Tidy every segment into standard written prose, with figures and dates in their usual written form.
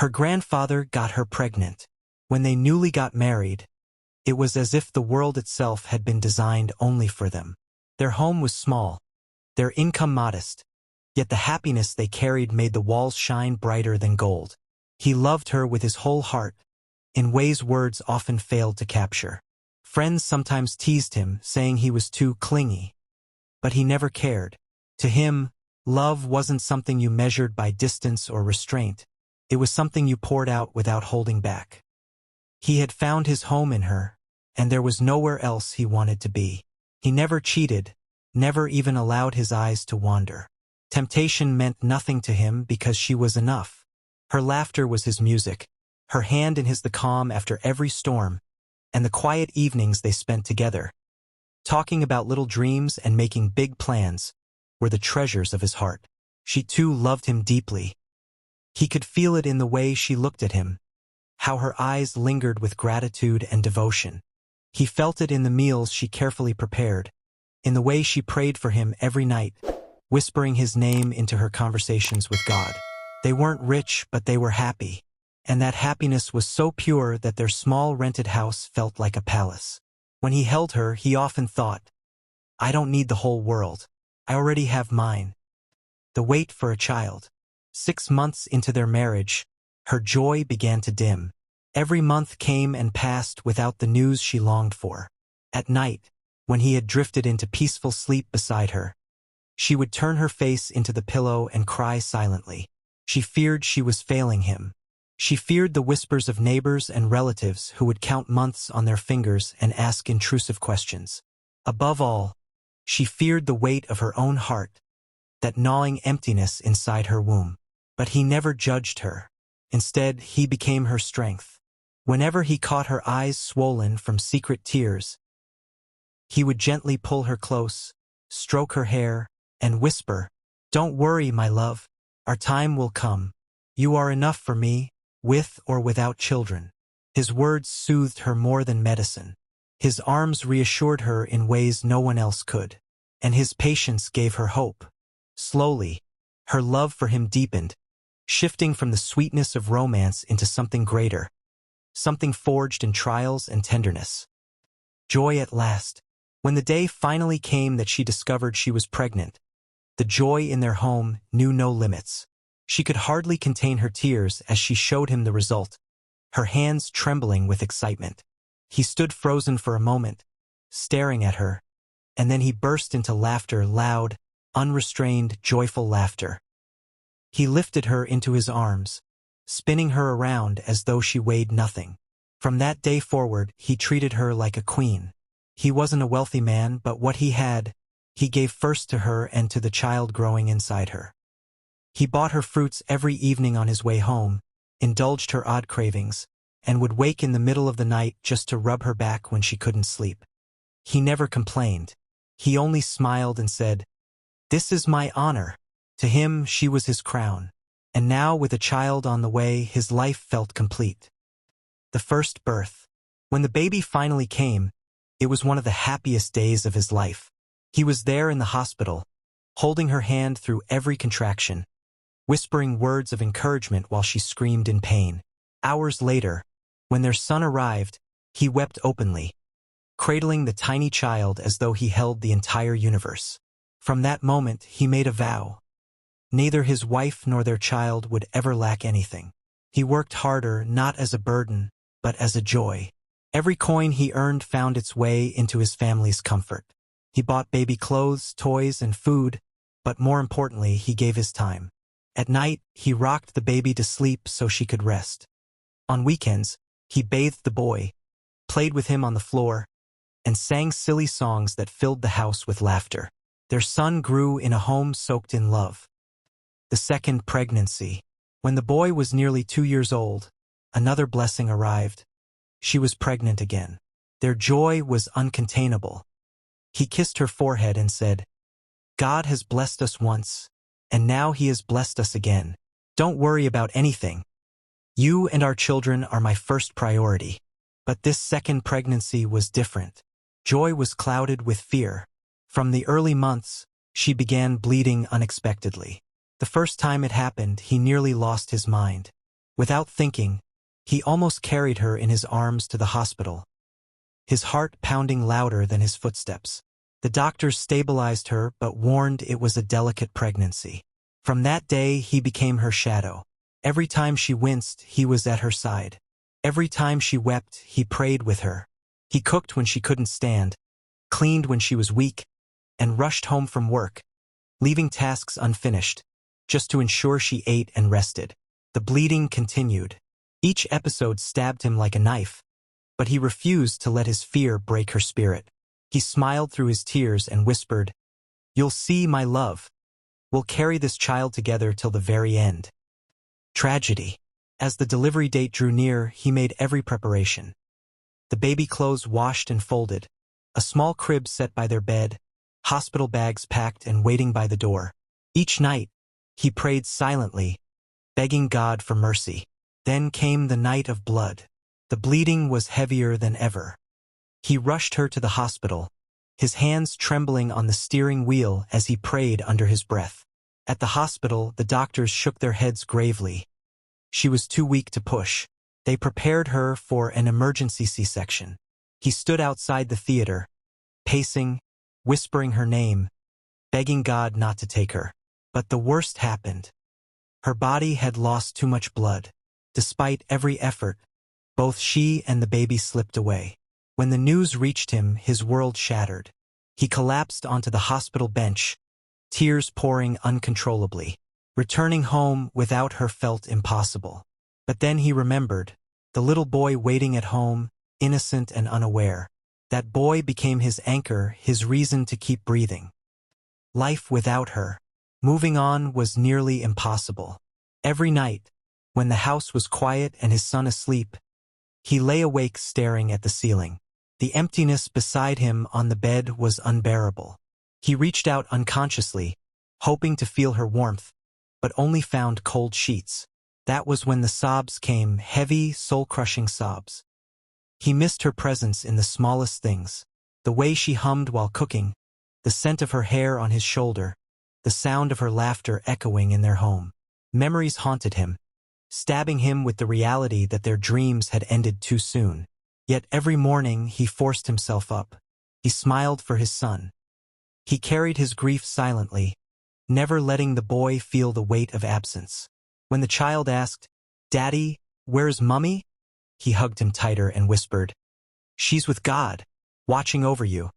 Her grandfather got her pregnant. When they newly got married, it was as if the world itself had been designed only for them. Their home was small, their income modest, yet the happiness they carried made the walls shine brighter than gold. He loved her with his whole heart, in ways words often failed to capture. Friends sometimes teased him, saying he was too clingy. But he never cared. To him, love wasn't something you measured by distance or restraint. It was something you poured out without holding back. He had found his home in her, and there was nowhere else he wanted to be. He never cheated, never even allowed his eyes to wander. Temptation meant nothing to him because she was enough. Her laughter was his music, her hand in his the calm after every storm, and the quiet evenings they spent together, talking about little dreams and making big plans, were the treasures of his heart. She too loved him deeply. He could feel it in the way she looked at him, how her eyes lingered with gratitude and devotion. He felt it in the meals she carefully prepared, in the way she prayed for him every night, whispering his name into her conversations with God. They weren't rich, but they were happy, and that happiness was so pure that their small rented house felt like a palace. When he held her, he often thought, "I don't need the whole world. I already have mine." The wait for a child. 6 months into their marriage, her joy began to dim. Every month came and passed without the news she longed for. At night, when he had drifted into peaceful sleep beside her, she would turn her face into the pillow and cry silently. She feared she was failing him. She feared the whispers of neighbors and relatives who would count months on their fingers and ask intrusive questions. Above all, she feared the weight of her own heart, that gnawing emptiness inside her womb. But he never judged her. Instead, he became her strength. Whenever he caught her eyes swollen from secret tears, he would gently pull her close, stroke her hair, and whisper, "Don't worry, my love. Our time will come. You are enough for me, with or without children." His words soothed her more than medicine. His arms reassured her in ways no one else could. And his patience gave her hope. Slowly, her love for him deepened, shifting from the sweetness of romance into something greater, something forged in trials and tenderness. Joy at last. When the day finally came that she discovered she was pregnant, the joy in their home knew no limits. She could hardly contain her tears as she showed him the result, her hands trembling with excitement. He stood frozen for a moment, staring at her, and then he burst into laughter, loud, unrestrained, joyful laughter. He lifted her into his arms, spinning her around as though she weighed nothing. From that day forward, he treated her like a queen. He wasn't a wealthy man, but what he had, he gave first to her and to the child growing inside her. He bought her fruits every evening on his way home, indulged her odd cravings, and would wake in the middle of the night just to rub her back when she couldn't sleep. He never complained. He only smiled and said, "This is my honor." To him, she was his crown. And now, with a child on the way, his life felt complete. The first birth. When the baby finally came, it was one of the happiest days of his life. He was there in the hospital, holding her hand through every contraction, whispering words of encouragement while she screamed in pain. Hours later, when their son arrived, he wept openly, cradling the tiny child as though he held the entire universe. From that moment, he made a vow. Neither his wife nor their child would ever lack anything. He worked harder not as a burden, but as a joy. Every coin he earned found its way into his family's comfort. He bought baby clothes, toys, and food, but more importantly, he gave his time. At night, he rocked the baby to sleep so she could rest. On weekends, he bathed the boy, played with him on the floor, and sang silly songs that filled the house with laughter. Their son grew in a home soaked in love. The second pregnancy. When the boy was nearly 2 years old, another blessing arrived. She was pregnant again. Their joy was uncontainable. He kissed her forehead and said, "God has blessed us once, and now he has blessed us again. Don't worry about anything. You and our children are my first priority." But this second pregnancy was different. Joy was clouded with fear. From the early months, she began bleeding unexpectedly. The first time it happened, he nearly lost his mind. Without thinking, he almost carried her in his arms to the hospital, his heart pounding louder than his footsteps. The doctors stabilized her but warned it was a delicate pregnancy. From that day he became her shadow. Every time she winced, he was at her side. Every time she wept, he prayed with her. He cooked when she couldn't stand, cleaned when she was weak, and rushed home from work, leaving tasks unfinished, just to ensure she ate and rested. The bleeding continued. Each episode stabbed him like a knife, but he refused to let his fear break her spirit. He smiled through his tears and whispered, "You'll see, my love. We'll carry this child together till the very end." Tragedy. As the delivery date drew near, he made every preparation. The baby clothes washed and folded, a small crib set by their bed, hospital bags packed and waiting by the door. Each night, he prayed silently, begging God for mercy. Then came the night of blood. The bleeding was heavier than ever. He rushed her to the hospital, his hands trembling on the steering wheel as he prayed under his breath. At the hospital, the doctors shook their heads gravely. She was too weak to push. They prepared her for an emergency C-section. He stood outside the theater, pacing, whispering her name, begging God not to take her. But the worst happened. Her body had lost too much blood. Despite every effort, both she and the baby slipped away. When the news reached him, his world shattered. He collapsed onto the hospital bench, tears pouring uncontrollably. Returning home without her felt impossible. But then he remembered, the little boy waiting at home, innocent and unaware. That boy became his anchor, his reason to keep breathing. Life without her, moving on, was nearly impossible. Every night, when the house was quiet and his son asleep, he lay awake staring at the ceiling. The emptiness beside him on the bed was unbearable. He reached out unconsciously, hoping to feel her warmth, but only found cold sheets. That was when the sobs came, heavy, soul-crushing sobs. He missed her presence in the smallest things. The way she hummed while cooking, the scent of her hair on his shoulder, the sound of her laughter echoing in their home. Memories haunted him, stabbing him with the reality that their dreams had ended too soon. Yet every morning he forced himself up. He smiled for his son. He carried his grief silently, never letting the boy feel the weight of absence. When the child asked, "Daddy, where's Mummy?" he hugged him tighter and whispered, "She's with God, watching over you."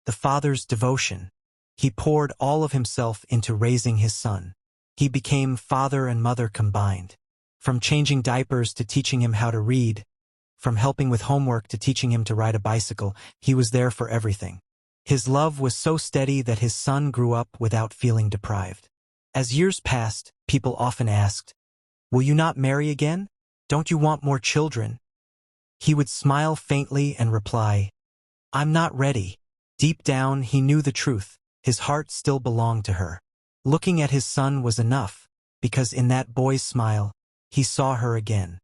The father's devotion. He poured all of himself into raising his son. He became father and mother combined. From changing diapers to teaching him how to read, from helping with homework to teaching him to ride a bicycle, he was there for everything. His love was so steady that his son grew up without feeling deprived. As years passed, people often asked, "Will you not marry again? Don't you want more children?" He would smile faintly and reply, "I'm not ready." Deep down, he knew the truth. His heart still belonged to her. Looking at his son was enough, because in that boy's smile, he saw her again.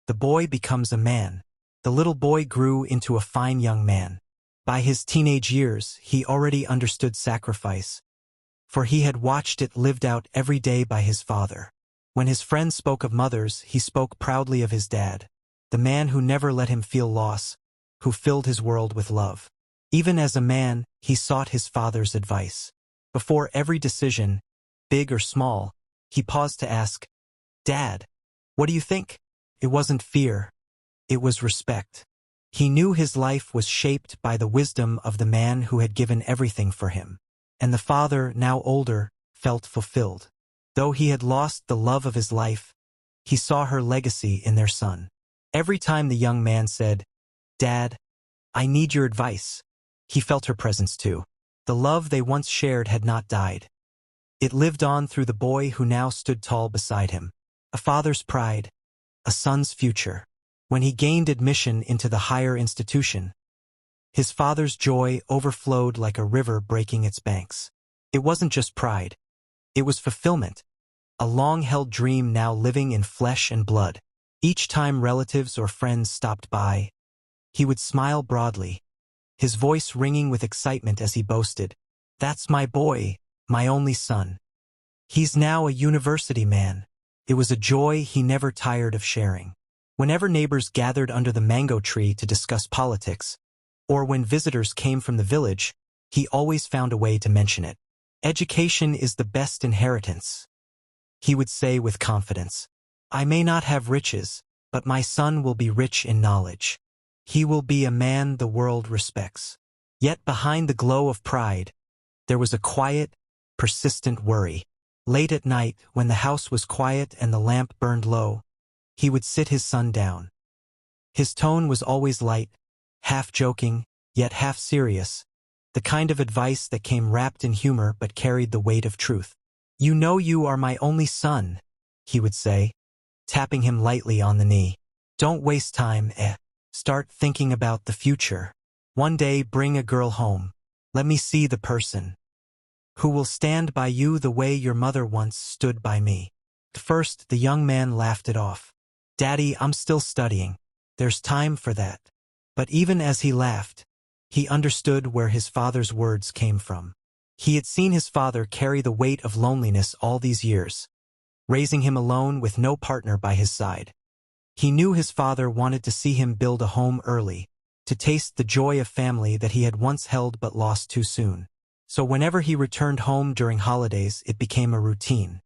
The boy becomes a man. The little boy grew into a fine young man. By his teenage years, he already understood sacrifice, for he had watched it lived out every day by his father. When his friends spoke of mothers, he spoke proudly of his dad, the man who never let him feel loss, who filled his world with love. Even as a man, he sought his father's advice. Before every decision, big or small, he paused to ask, "Dad, what do you think?" It wasn't fear. It was respect. He knew his life was shaped by the wisdom of the man who had given everything for him. And the father, now older, felt fulfilled. Though he had lost the love of his life, he saw her legacy in their son. Every time the young man said, "Dad, I need your advice," he felt her presence too. The love they once shared had not died. It lived on through the boy who now stood tall beside him. A father's pride, a son's future. When he gained admission into the higher institution, his father's joy overflowed like a river breaking its banks. It wasn't just pride. It was fulfillment, a long-held dream now living in flesh and blood. Each time relatives or friends stopped by, he would smile broadly, his voice ringing with excitement as he boasted, "That's my boy, my only son. He's now a university man." It was a joy he never tired of sharing. Whenever neighbors gathered under the mango tree to discuss politics, or when visitors came from the village, he always found a way to mention it. Education is the best inheritance, he would say with confidence. I may not have riches, but my son will be rich in knowledge. He will be a man the world respects. Yet behind the glow of pride, there was a quiet, persistent worry. Late at night, when the house was quiet and the lamp burned low, he would sit his son down. His tone was always light, half joking, yet half serious, the kind of advice that came wrapped in humor but carried the weight of truth. You know you are my only son, he would say, tapping him lightly on the knee. Don't waste time, Start thinking about the future. One day bring a girl home. Let me see the person who will stand by you the way your mother once stood by me. At first, the young man laughed it off. Daddy, I'm still studying. There's time for that. But even as he laughed, he understood where his father's words came from. He had seen his father carry the weight of loneliness all these years, raising him alone with no partner by his side. He knew his father wanted to see him build a home early, to taste the joy of family that he had once held but lost too soon. So whenever he returned home during holidays, it became a routine.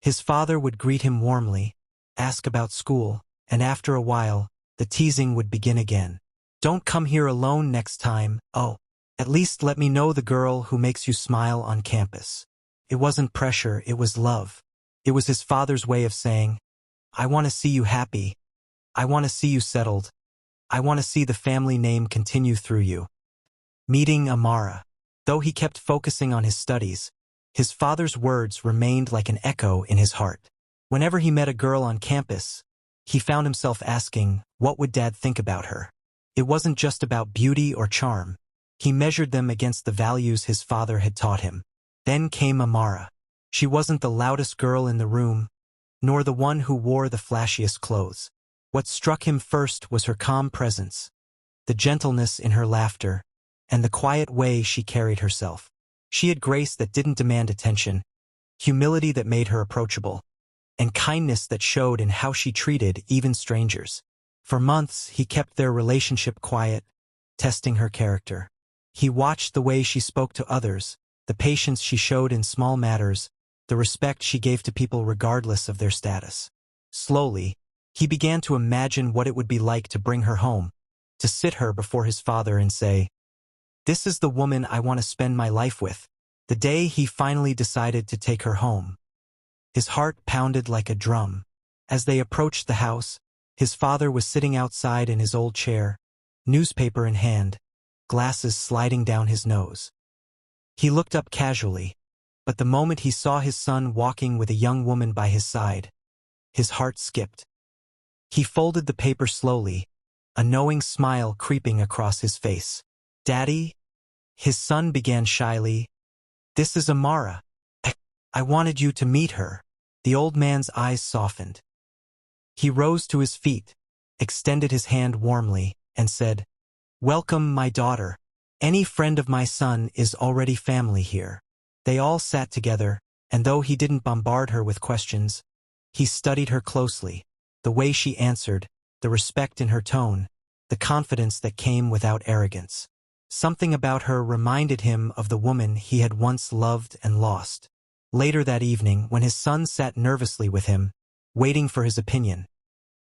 His father would greet him warmly, ask about school, and after a while, the teasing would begin again. Don't come here alone next time, oh. At least let me know the girl who makes you smile on campus. It wasn't pressure, it was love. It was his father's way of saying, I want to see you happy. I want to see you settled. I want to see the family name continue through you. Meeting Amara. Though he kept focusing on his studies, his father's words remained like an echo in his heart. Whenever he met a girl on campus, he found himself asking, what would Dad think about her? It wasn't just about beauty or charm. He measured them against the values his father had taught him. Then came Amara. She wasn't the loudest girl in the room, nor the one who wore the flashiest clothes. What struck him first was her calm presence, the gentleness in her laughter, and the quiet way she carried herself. She had grace that didn't demand attention, humility that made her approachable, and kindness that showed in how she treated even strangers. For months, he kept their relationship quiet, testing her character. He watched the way she spoke to others, the patience she showed in small matters, the respect she gave to people regardless of their status. Slowly, he began to imagine what it would be like to bring her home, to sit her before his father and say, this is the woman I want to spend my life with. The day he finally decided to take her home, his heart pounded like a drum. As they approached the house, his father was sitting outside in his old chair, newspaper in hand, glasses sliding down his nose. He looked up casually, but the moment he saw his son walking with a young woman by his side, his heart skipped. He folded the paper slowly, a knowing smile creeping across his face. Daddy? His son began shyly. This is Amara. I wanted you to meet her. The old man's eyes softened. He rose to his feet, extended his hand warmly, and said, welcome, my daughter. Any friend of my son is already family here. They all sat together, and though he didn't bombard her with questions, he studied her closely, the way she answered, the respect in her tone, the confidence that came without arrogance. Something about her reminded him of the woman he had once loved and lost. Later that evening, when his son sat nervously with him, waiting for his opinion,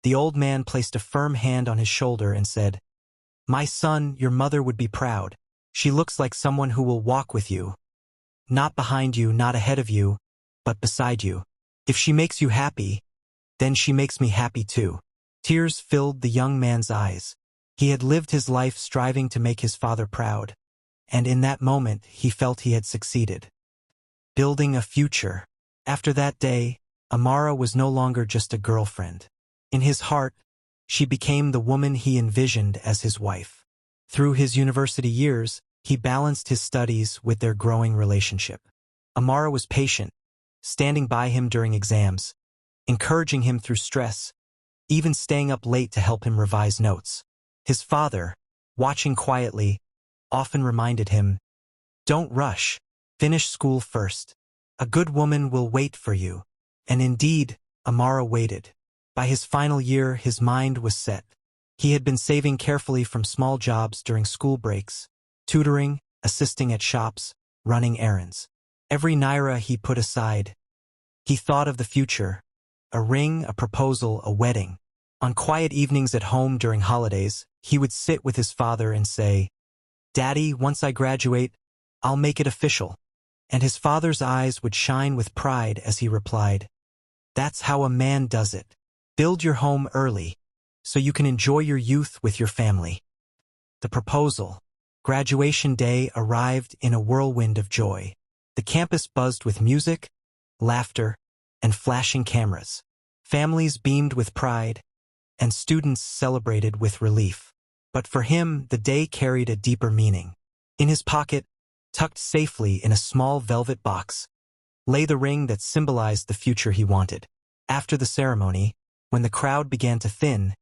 the old man placed a firm hand on his shoulder and said, my son, your mother would be proud. She looks like someone who will walk with you. Not behind you, not ahead of you, but beside you. If she makes you happy, then she makes me happy too. Tears filled the young man's eyes. He had lived his life striving to make his father proud, and in that moment he felt he had succeeded. Building a future. After that day, Amara was no longer just a girlfriend. In his heart, she became the woman he envisioned as his wife. Through his university years, he balanced his studies with their growing relationship. Amara was patient, standing by him during exams, encouraging him through stress, even staying up late to help him revise notes. His father, watching quietly, often reminded him, don't rush, finish school first. A good woman will wait for you. And indeed, Amara waited. By his final year, his mind was set. He had been saving carefully from small jobs during school breaks, tutoring, assisting at shops, running errands. Every naira he put aside, he thought of the future. A ring, a proposal, a wedding. On quiet evenings at home during holidays, he would sit with his father and say, "Daddy, once I graduate, I'll make it official." And his father's eyes would shine with pride as he replied, "That's how a man does it. Build your home early, so you can enjoy your youth with your family." The proposal. Graduation day arrived in a whirlwind of joy. The campus buzzed with music, laughter, and flashing cameras. Families beamed with pride, and students celebrated with relief. But for him, the day carried a deeper meaning. In his pocket, tucked safely in a small velvet box, lay the ring that symbolized the future he wanted. After the ceremony, when the crowd began to thin,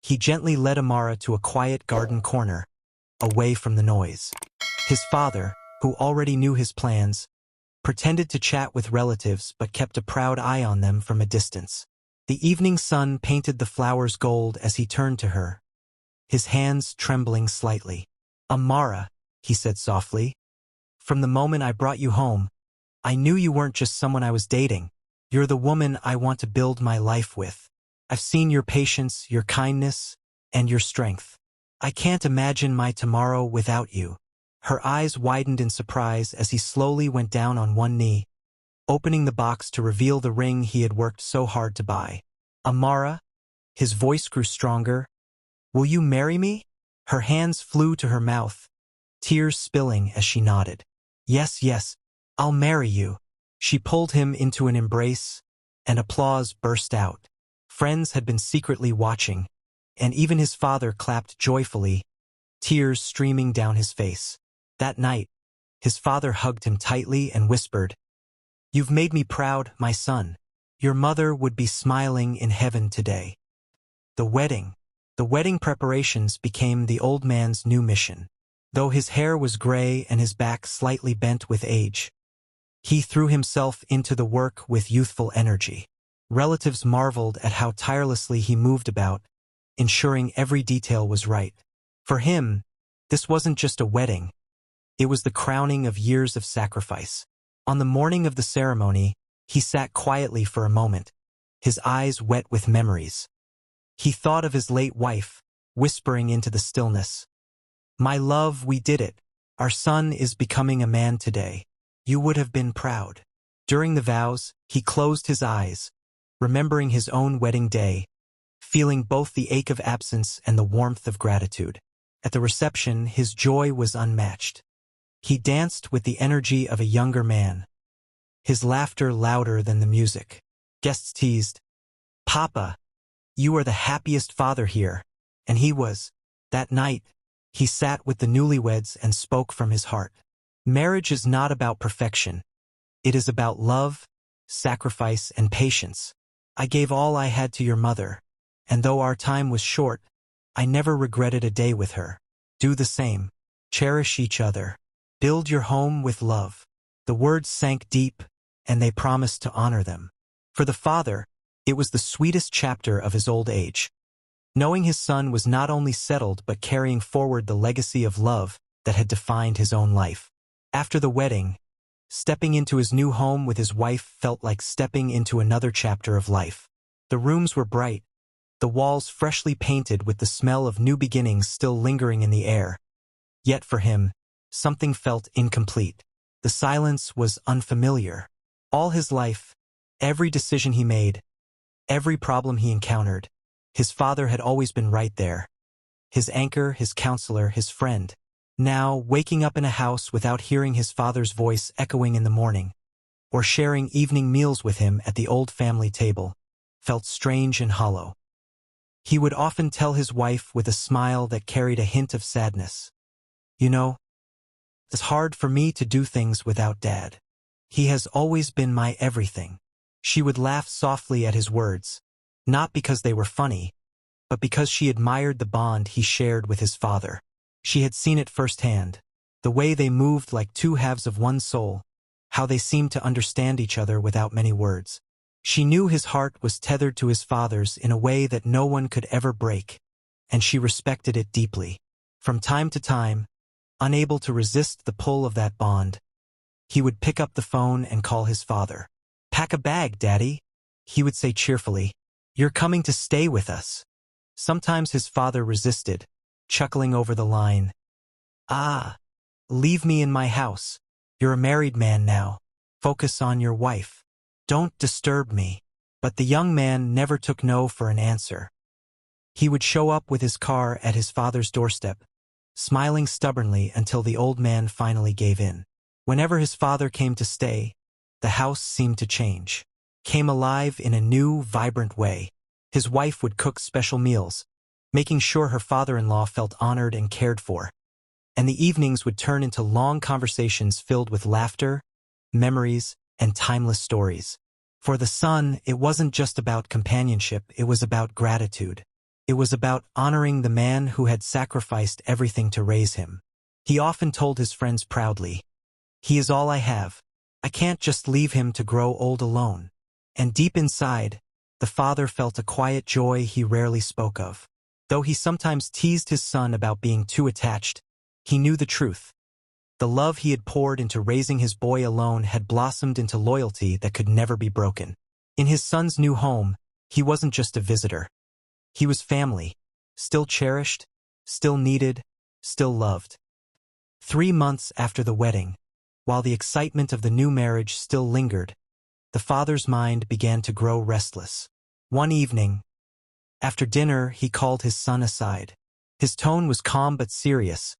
he gently led Amara to a quiet garden corner, away from the noise. His father, who already knew his plans, pretended to chat with relatives but kept a proud eye on them from a distance. The evening sun painted the flowers gold as he turned to her, his hands trembling slightly. "Amara," he said softly, "from the moment I brought you home, I knew you weren't just someone I was dating. You're the woman I want to build my life with. I've seen your patience, your kindness, and your strength. I can't imagine my tomorrow without you." Her eyes widened in surprise as he slowly went down on one knee, opening the box to reveal the ring he had worked so hard to buy. "Amara," his voice grew stronger, "will you marry me?" Her hands flew to her mouth, tears spilling as she nodded. "Yes, yes, I'll marry you." She pulled him into an embrace, and applause burst out. Friends had been secretly watching, and even his father clapped joyfully, tears streaming down his face. That night, his father hugged him tightly and whispered, "You've made me proud, my son. Your mother would be smiling in heaven today." The wedding. The wedding preparations became the old man's new mission. Though his hair was gray and his back slightly bent with age, he threw himself into the work with youthful energy. Relatives marveled at how tirelessly he moved about, ensuring every detail was right. For him, this wasn't just a wedding. It was the crowning of years of sacrifice. On the morning of the ceremony, he sat quietly for a moment, his eyes wet with memories. He thought of his late wife, whispering into the stillness, "My love, we did it. Our son is becoming a man today. You would have been proud." During the vows, he closed his eyes, remembering his own wedding day, feeling both the ache of absence and the warmth of gratitude. At the reception, his joy was unmatched. He danced with the energy of a younger man, his laughter louder than the music. Guests teased, "Papa, you are the happiest father here," and he was. That night, he sat with the newlyweds and spoke from his heart. Marriage is not about perfection. It is about love, sacrifice, and patience. "I gave all I had to your mother, and though our time was short, I never regretted a day with her. Do the same. Cherish each other. Build your home with love." The words sank deep, and they promised to honor them. For the father, it was the sweetest chapter of his old age. Knowing his son was not only settled but carrying forward the legacy of love that had defined his own life. After the wedding, stepping into his new home with his wife felt like stepping into another chapter of life. The rooms were bright, the walls freshly painted with the smell of new beginnings still lingering in the air. Yet for him, something felt incomplete. The silence was unfamiliar. All his life, every decision he made, every problem he encountered, his father had always been right there. His anchor, his counselor, his friend. Now, waking up in a house without hearing his father's voice echoing in the morning, or sharing evening meals with him at the old family table, felt strange and hollow. He would often tell his wife with a smile that carried a hint of sadness, "You know, it's hard for me to do things without Dad. He has always been my everything." She would laugh softly at his words, not because they were funny, but because she admired the bond he shared with his father. She had seen it firsthand, the way they moved like two halves of one soul, how they seemed to understand each other without many words. She knew his heart was tethered to his father's in a way that no one could ever break, and she respected it deeply. From time to time, unable to resist the pull of that bond, he would pick up the phone and call his father. "Pack a bag, Daddy," he would say cheerfully. "You're coming to stay with us." Sometimes his father resisted, chuckling over the line. "Ah, leave me in my house. You're a married man now. Focus on your wife. Don't disturb me." But the young man never took no for an answer. He would show up with his car at his father's doorstep, smiling stubbornly until the old man finally gave in. Whenever his father came to stay, the house seemed to change, came alive in a new, vibrant way. His wife would cook special meals, making sure her father-in-law felt honored and cared for. And the evenings would turn into long conversations filled with laughter, memories, and timeless stories. For the son, it wasn't just about companionship, it was about gratitude. It was about honoring the man who had sacrificed everything to raise him. He often told his friends proudly, "He is all I have. I can't just leave him to grow old alone." And deep inside, the father felt a quiet joy he rarely spoke of. Though he sometimes teased his son about being too attached, he knew the truth. The love he had poured into raising his boy alone had blossomed into loyalty that could never be broken. In his son's new home, he wasn't just a visitor. He was family, still cherished, still needed, still loved. 3 months after the wedding, while the excitement of the new marriage still lingered, the father's mind began to grow restless. One evening, after dinner, he called his son aside. His tone was calm but serious,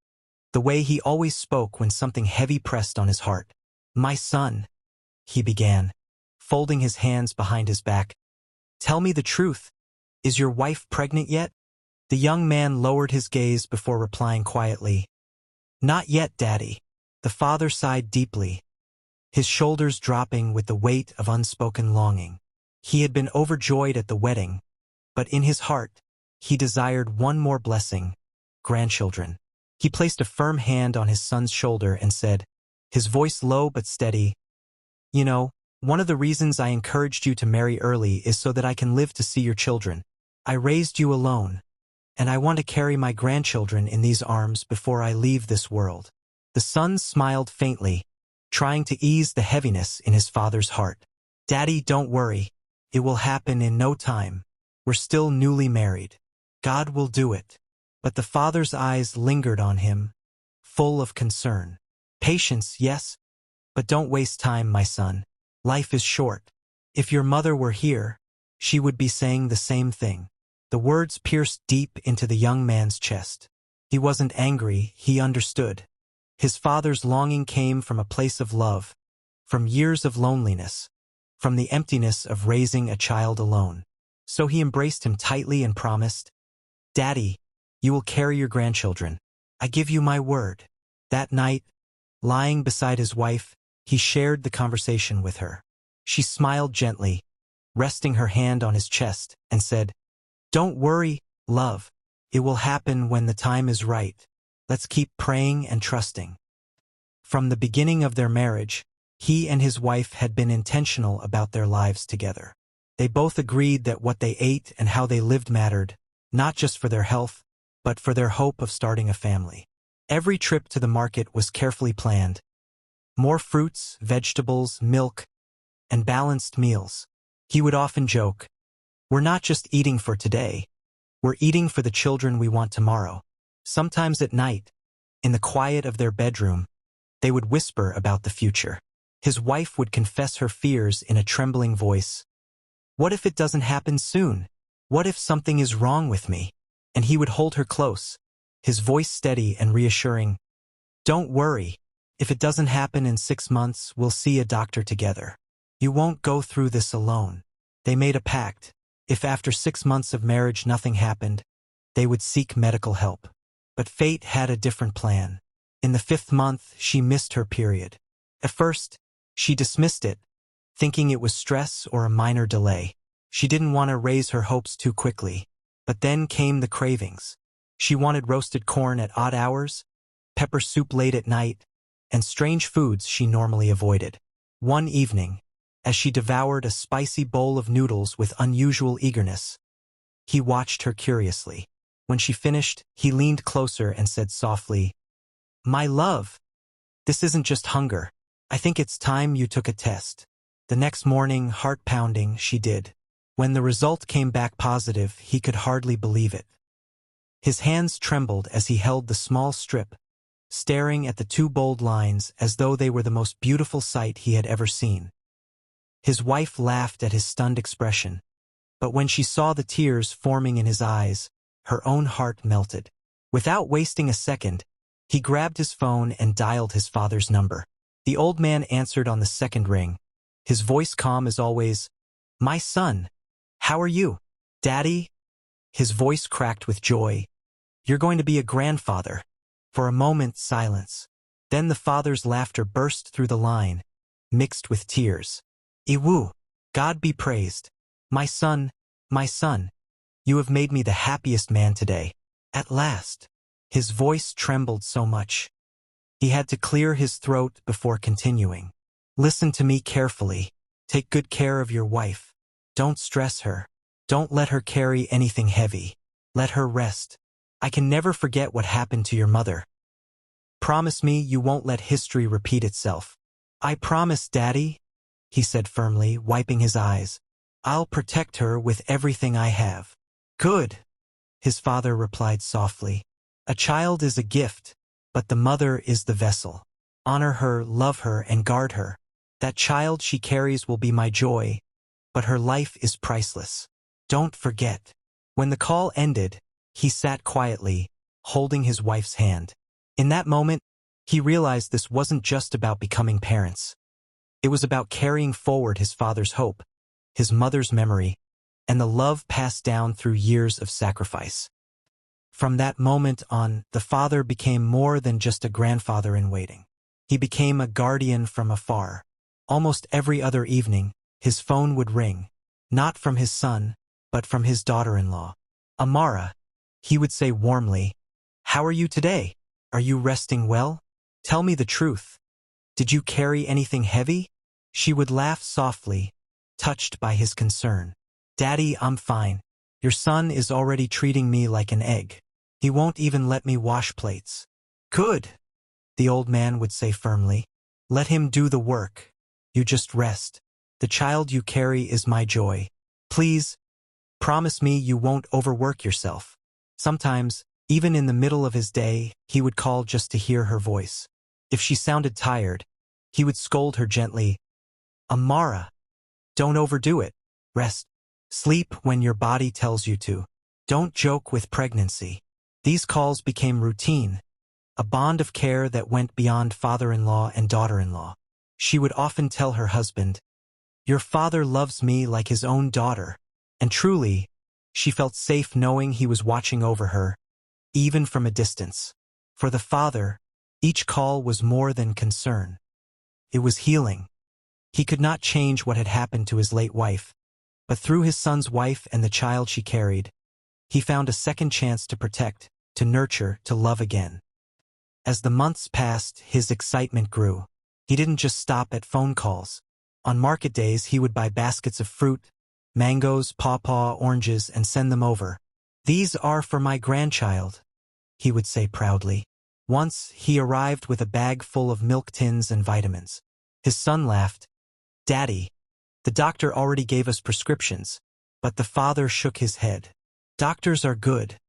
the way he always spoke when something heavy pressed on his heart. "My son," he began, folding his hands behind his back, "tell me the truth. Is your wife pregnant yet?" The young man lowered his gaze before replying quietly, "Not yet, Daddy." The father sighed deeply, his shoulders dropping with the weight of unspoken longing. He had been overjoyed at the wedding, but in his heart, he desired one more blessing: grandchildren. He placed a firm hand on his son's shoulder and said, his voice low but steady, "You know, one of the reasons I encouraged you to marry early is so that I can live to see your children. I raised you alone, and I want to carry my grandchildren in these arms before I leave this world." The son smiled faintly, trying to ease the heaviness in his father's heart. "Daddy, don't worry. It will happen in no time. We're still newly married. God will do it." But the father's eyes lingered on him, full of concern. "Patience, yes, but don't waste time, my son. Life is short. If your mother were here, she would be saying the same thing." The words pierced deep into the young man's chest. He wasn't angry, he understood. His father's longing came from a place of love, from years of loneliness, from the emptiness of raising a child alone. So he embraced him tightly and promised, "Daddy, you will carry your grandchildren. I give you my word." That night, lying beside his wife, he shared the conversation with her. She smiled gently, resting her hand on his chest, and said, "Don't worry, love. It will happen when the time is right. Let's keep praying and trusting." From the beginning of their marriage, he and his wife had been intentional about their lives together. They both agreed that what they ate and how they lived mattered, not just for their health, but for their hope of starting a family. Every trip to the market was carefully planned. More fruits, vegetables, milk, and balanced meals. He would often joke, "We're not just eating for today, we're eating for the children we want tomorrow." Sometimes at night, in the quiet of their bedroom, they would whisper about the future. His wife would confess her fears in a trembling voice. "What if it doesn't happen soon? What if something is wrong with me?" And he would hold her close, his voice steady and reassuring. "Don't worry. If it doesn't happen in 6 months, we'll see a doctor together. You won't go through this alone." They made a pact. If after 6 months of marriage nothing happened, they would seek medical help. But fate had a different plan. In the 5th month, she missed her period. At first, she dismissed it, thinking it was stress or a minor delay. She didn't want to raise her hopes too quickly. But then came the cravings. She wanted roasted corn at odd hours, pepper soup late at night, and strange foods she normally avoided. One evening, as she devoured a spicy bowl of noodles with unusual eagerness. He watched her curiously. When she finished, he leaned closer and said softly, "My love, this isn't just hunger. I think it's time you took a test." The next morning, heart-pounding, she did. When the result came back positive, he could hardly believe it. His hands trembled as he held the small strip, staring at the two bold lines as though they were the most beautiful sight he had ever seen. His wife laughed at his stunned expression, but when she saw the tears forming in his eyes, her own heart melted. Without wasting a second, he grabbed his phone and dialed his father's number. The old man answered on the second ring, his voice calm as always. "My son, how are you?" "Daddy?" His voice cracked with joy. "You're going to be a grandfather." For a moment, silence. Then the father's laughter burst through the line, mixed with tears. "Iwu, God be praised. My son, you have made me the happiest man today. At last." His voice trembled so much. He had to clear his throat before continuing. "Listen to me carefully. Take good care of your wife. Don't stress her. Don't let her carry anything heavy. Let her rest. I can never forget what happened to your mother. Promise me you won't let history repeat itself." "I promise, Daddy," he said firmly, wiping his eyes. "I'll protect her with everything I have." "Good," his father replied softly. "A child is a gift, but the mother is the vessel. Honor her, love her, and guard her. That child she carries will be my joy, but her life is priceless. Don't forget." When the call ended, he sat quietly, holding his wife's hand. In that moment, he realized this wasn't just about becoming parents. It was about carrying forward his father's hope, his mother's memory, and the love passed down through years of sacrifice. From that moment on, the father became more than just a grandfather in waiting. He became a guardian from afar. Almost every other evening, his phone would ring, not from his son, but from his daughter-in-law. "Amara," he would say warmly, "how are you today? Are you resting well? Tell me the truth. Did you carry anything heavy?" She would laugh softly, touched by his concern. "Daddy, I'm fine. Your son is already treating me like an egg. He won't even let me wash plates." "Good," the old man would say firmly. "Let him do the work. You just rest. The child you carry is my joy. Please, promise me you won't overwork yourself." Sometimes, even in the middle of his day, he would call just to hear her voice. If she sounded tired, he would scold her gently. "Amara, don't overdo it. Rest. Sleep when your body tells you to. Don't joke with pregnancy." These calls became routine, a bond of care that went beyond father-in-law and daughter-in-law. She would often tell her husband, "Your father loves me like his own daughter." And truly, she felt safe knowing he was watching over her, even from a distance. For the father, each call was more than concern. It was healing. He could not change what had happened to his late wife, but through his son's wife and the child she carried, he found a second chance to protect, to nurture, to love again. As the months passed, his excitement grew. He didn't just stop at phone calls. On market days, he would buy baskets of fruit, mangoes, pawpaw, oranges, and send them over. "These are for my grandchild," he would say proudly. Once, he arrived with a bag full of milk tins and vitamins. His son laughed. "Daddy, the doctor already gave us prescriptions." But the father shook his head. "Doctors are good,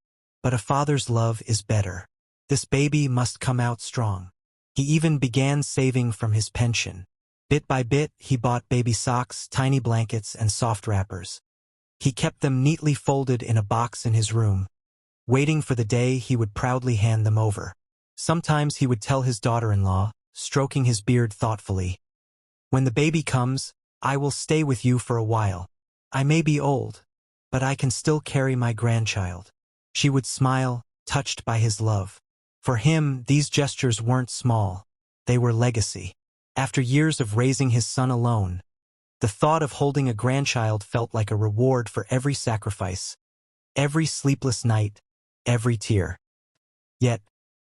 but a father's love is better. This baby must come out strong." He even began saving from his pension. Bit by bit, he bought baby socks, tiny blankets, and soft wrappers. He kept them neatly folded in a box in his room, waiting for the day he would proudly hand them over. Sometimes he would tell his daughter-in-law, stroking his beard thoughtfully, "When the baby comes, I will stay with you for a while. I may be old, but I can still carry my grandchild." She would smile, touched by his love. For him, these gestures weren't small. They were legacy. After years of raising his son alone, the thought of holding a grandchild felt like a reward for every sacrifice, every sleepless night, every tear. Yet,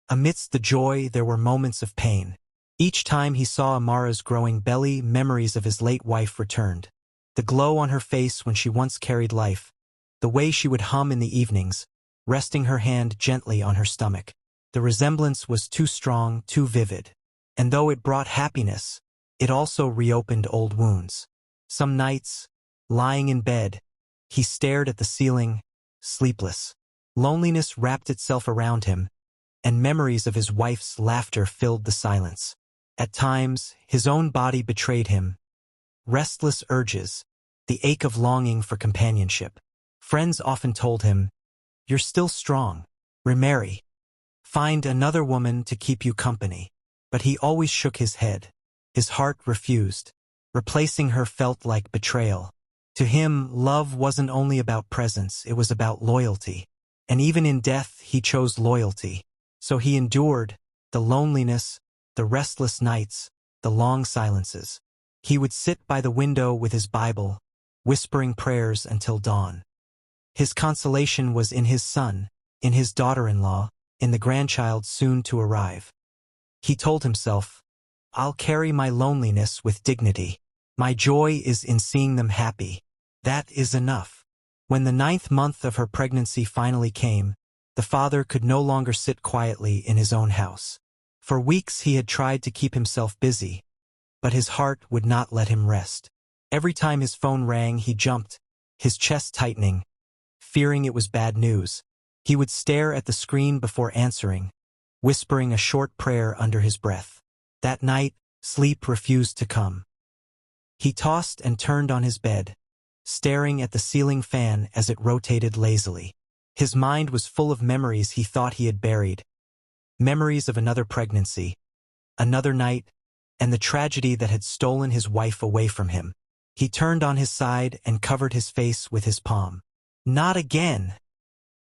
amidst the joy, there were moments of pain. Each time he saw Amara's growing belly, memories of his late wife returned. The glow on her face when she once carried life, the way she would hum in the evenings, resting her hand gently on her stomach. The resemblance was too strong, too vivid. And though it brought happiness, it also reopened old wounds. Some nights, lying in bed, he stared at the ceiling, sleepless. Loneliness wrapped itself around him, and memories of his wife's laughter filled the silence. At times, his own body betrayed him. Restless urges, the ache of longing for companionship. Friends often told him, "You're still strong. Remarry. Find another woman to keep you company." But he always shook his head. His heart refused. Replacing her felt like betrayal. To him, love wasn't only about presence, it was about loyalty. And even in death, he chose loyalty. So he endured the loneliness, the restless nights, the long silences. He would sit by the window with his Bible, whispering prayers until dawn. His consolation was in his son, in his daughter-in-law, in the grandchild soon to arrive. He told himself, "I'll carry my loneliness with dignity. My joy is in seeing them happy. That is enough." When the 9th month of her pregnancy finally came, the father could no longer sit quietly in his own house. For weeks he had tried to keep himself busy, but his heart would not let him rest. Every time his phone rang, he jumped, his chest tightening, fearing it was bad news. He would stare at the screen before answering, whispering a short prayer under his breath. That night, sleep refused to come. He tossed and turned on his bed, staring at the ceiling fan as it rotated lazily. His mind was full of memories he thought he had buried. Memories of another pregnancy, another night, and the tragedy that had stolen his wife away from him. He turned on his side and covered his face with his palm. "Not again,"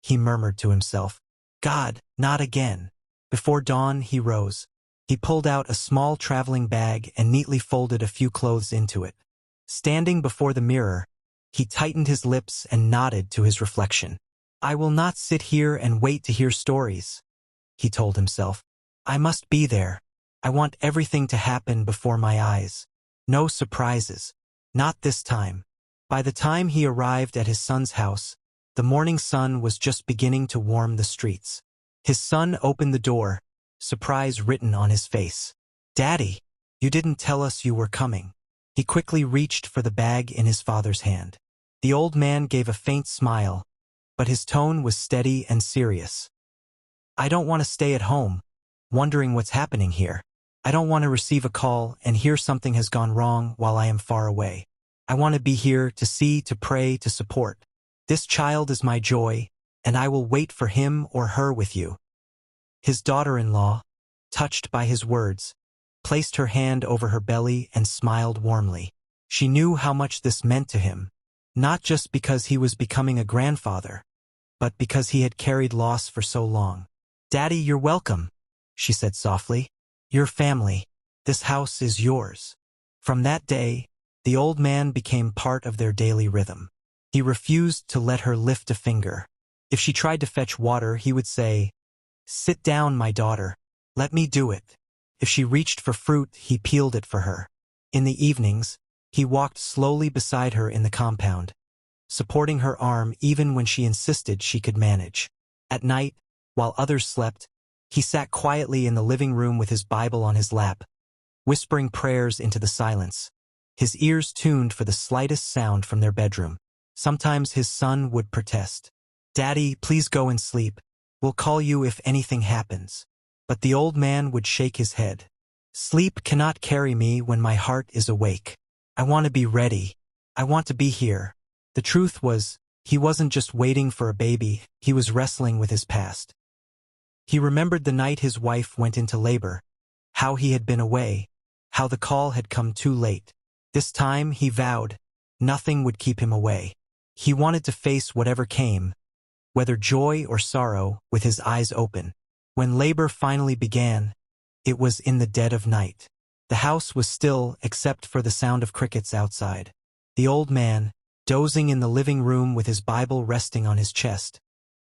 he murmured to himself. "God, not again." Before dawn, he rose. He pulled out a small traveling bag and neatly folded a few clothes into it. Standing before the mirror, he tightened his lips and nodded to his reflection. "I will not sit here and wait to hear stories," he told himself. "I must be there. I want everything to happen before my eyes. No surprises. Not this time." By the time he arrived at his son's house, the morning sun was just beginning to warm the streets. His son opened the door, surprise written on his face. "Daddy, you didn't tell us you were coming." He quickly reached for the bag in his father's hand. The old man gave a faint smile, but his tone was steady and serious. "I don't want to stay at home, wondering what's happening here. I don't want to receive a call and hear something has gone wrong while I am far away. I want to be here to see, to pray, to support. This child is my joy, and I will wait for him or her with you." His daughter-in-law, touched by his words, placed her hand over her belly and smiled warmly. She knew how much this meant to him, not just because he was becoming a grandfather, but because he had carried loss for so long. "Daddy, you're welcome," she said softly. "Your family. This house is yours." From that day, the old man became part of their daily rhythm. He refused to let her lift a finger. If she tried to fetch water, he would say, "Sit down, my daughter. Let me do it." If she reached for fruit, he peeled it for her. In the evenings, he walked slowly beside her in the compound, supporting her arm even when she insisted she could manage. At night, while others slept, he sat quietly in the living room with his Bible on his lap, whispering prayers into the silence, his ears tuned for the slightest sound from their bedroom. Sometimes his son would protest. "Daddy, please go and sleep. We'll call you if anything happens." But the old man would shake his head. "Sleep cannot carry me when my heart is awake. I want to be ready. I want to be here." The truth was, he wasn't just waiting for a baby, he was wrestling with his past. He remembered the night his wife went into labor, how he had been away, how the call had come too late. This time, he vowed, nothing would keep him away. He wanted to face whatever came, whether joy or sorrow, with his eyes open. When labor finally began, it was in the dead of night. The house was still except for the sound of crickets outside. The old man, dozing in the living room with his Bible resting on his chest,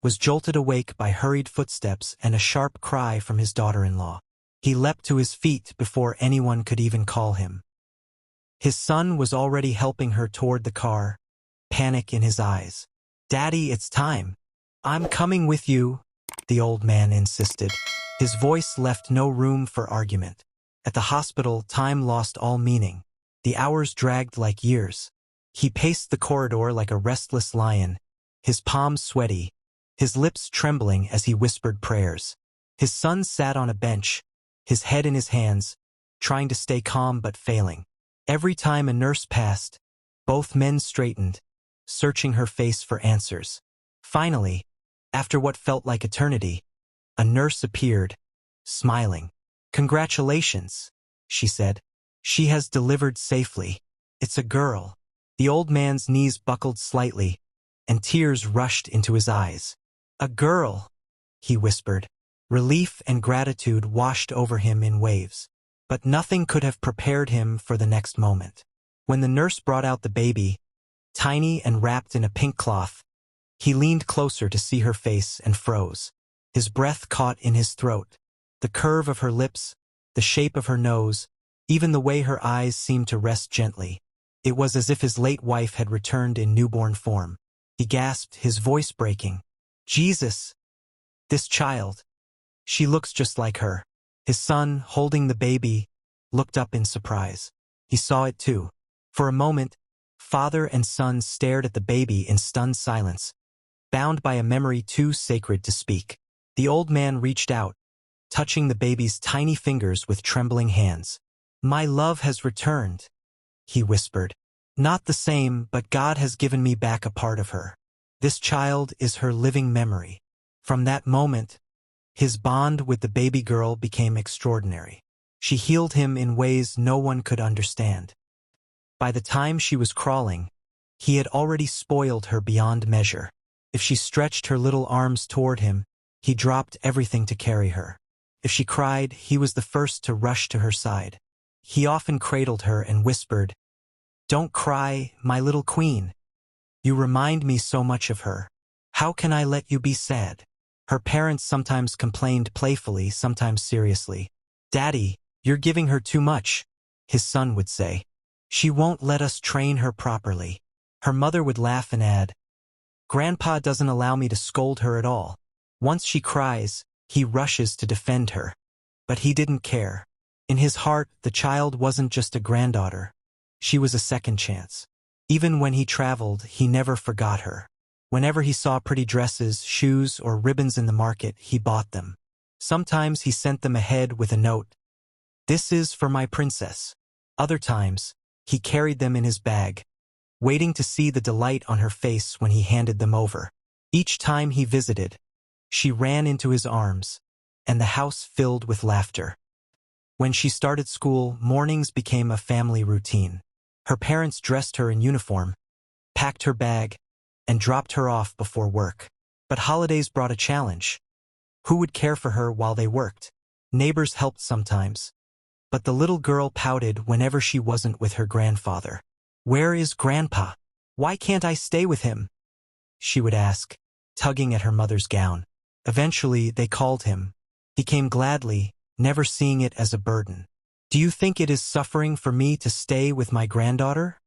was jolted awake by hurried footsteps and a sharp cry from his daughter-in-law. He leapt to his feet before anyone could even call him. His son was already helping her toward the car, panic in his eyes. "Daddy, it's time. I'm coming with you," the old man insisted. His voice left no room for argument. At the hospital, time lost all meaning. The hours dragged like years. He paced the corridor like a restless lion, his palms sweaty, his lips trembling as he whispered prayers. His son sat on a bench, his head in his hands, trying to stay calm but failing. Every time a nurse passed, both men straightened, searching her face for answers. Finally, after what felt like eternity, a nurse appeared, smiling. "Congratulations," she said. "She has delivered safely. It's a girl." The old man's knees buckled slightly, and tears rushed into his eyes. "A girl," he whispered. Relief and gratitude washed over him in waves. But nothing could have prepared him for the next moment. When the nurse brought out the baby, tiny and wrapped in a pink cloth, he leaned closer to see her face and froze. His breath caught in his throat. The curve of her lips, the shape of her nose, even the way her eyes seemed to rest gently. It was as if his late wife had returned in newborn form. He gasped, his voice breaking. "Jesus! This child! She looks just like her." His son, holding the baby, looked up in surprise. He saw it too. For a moment, father and son stared at the baby in stunned silence, bound by a memory too sacred to speak. The old man reached out, touching the baby's tiny fingers with trembling hands. "My love has returned," he whispered. "Not the same, but God has given me back a part of her. This child is her living memory." From that moment, his bond with the baby girl became extraordinary. She healed him in ways no one could understand. By the time she was crawling, he had already spoiled her beyond measure. If she stretched her little arms toward him, he dropped everything to carry her. If she cried, he was the first to rush to her side. He often cradled her and whispered, "Don't cry, my little queen. You remind me so much of her. How can I let you be sad?" Her parents sometimes complained playfully, sometimes seriously. "Daddy, you're giving her too much," his son would say. "She won't let us train her properly." Her mother would laugh and add, "Grandpa doesn't allow me to scold her at all. Once she cries, he rushes to defend her." But he didn't care. In his heart, the child wasn't just a granddaughter. She was a second chance. Even when he traveled, he never forgot her. Whenever he saw pretty dresses, shoes, or ribbons in the market, he bought them. Sometimes he sent them ahead with a note, "This is for my princess." Other times, he carried them in his bag, waiting to see the delight on her face when he handed them over. Each time he visited, she ran into his arms, and the house filled with laughter. When she started school, mornings became a family routine. Her parents dressed her in uniform, packed her bag, and dropped her off before work. But holidays brought a challenge. Who would care for her while they worked? Neighbors helped sometimes, but the little girl pouted whenever she wasn't with her grandfather. "Where is Grandpa? Why can't I stay with him?" she would ask, tugging at her mother's gown. Eventually, they called him. He came gladly, never seeing it as a burden. "Do you think it is suffering for me to stay with my granddaughter?"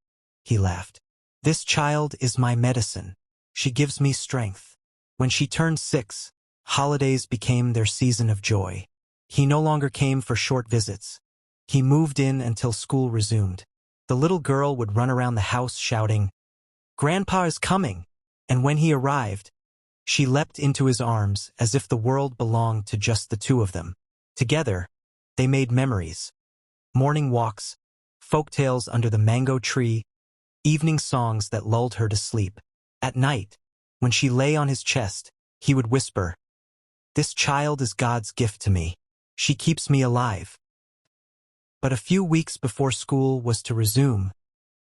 he laughed. "This child is my medicine. She gives me strength." When she turned 6, holidays became their season of joy. He no longer came for short visits. He moved in until school resumed. The little girl would run around the house shouting, "Grandpa is coming!" And when he arrived, she leapt into his arms as if the world belonged to just the two of them. Together, they made memories. Morning walks, folktales under the mango tree, evening songs that lulled her to sleep. At night, when she lay on his chest, he would whisper, "This child is God's gift to me. She keeps me alive." But a few weeks before school was to resume,